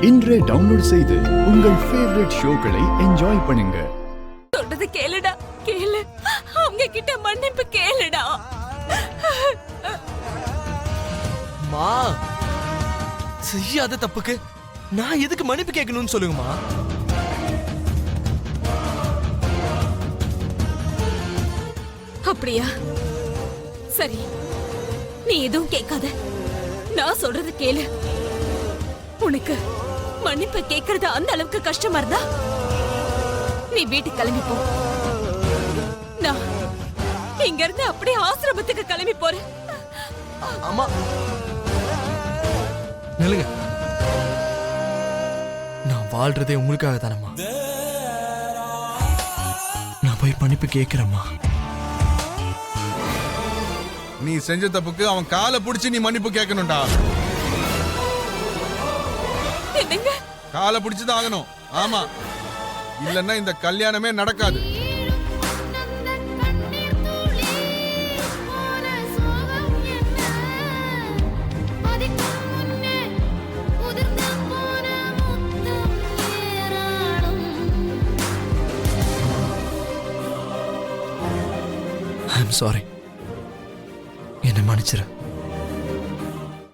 இன்றே டவுன்லோட் செய்து உங்கள் ஃபேவரட் ஷோக்களை என்ஜாய் பண்ணுங்க. சொல்றது கேளுடா, கேளு. அவங்க கிட்ட மன்னிப்பு கேளுடா. மா, செய்யாத தப்புக்கு நான் எதுக்கு மன்னிப்பு கேட்கணும்னு சொல்லுங்கம்மா. அப்படியா? சரி, நீ எதுவும் கேட்காத. நான் சொல்றது கேளு. உனக்கு மன்னிப்பு கேட்கறது அந்த அளவுக்கு கஷ்டமா இருந்தா நீ வீட்டுக்கு கிளம்பி போ. நான் இங்க இருந்து அப்படியே ஆசிரமத்துக்கு கிளம்பி போறேன். அம்மா நில்லுங்க. நான் வாழ்றதே உங்களுக்காக தானம்மா. நான் போய் மன்னிப்பு கேட்கிறேம்மா. நீ செஞ்ச தப்புக்கு அவன் காலை பிடிச்சி நீ மன்னிப்பு கேட்கணும்டா. என்னங்க? காலை பிடிச்சுதான் ஆகணும். ஆமா, இல்லன்னா இந்த கல்யாணமே நடக்காது. I am sorry. என்னை மன்னிச்சிரு.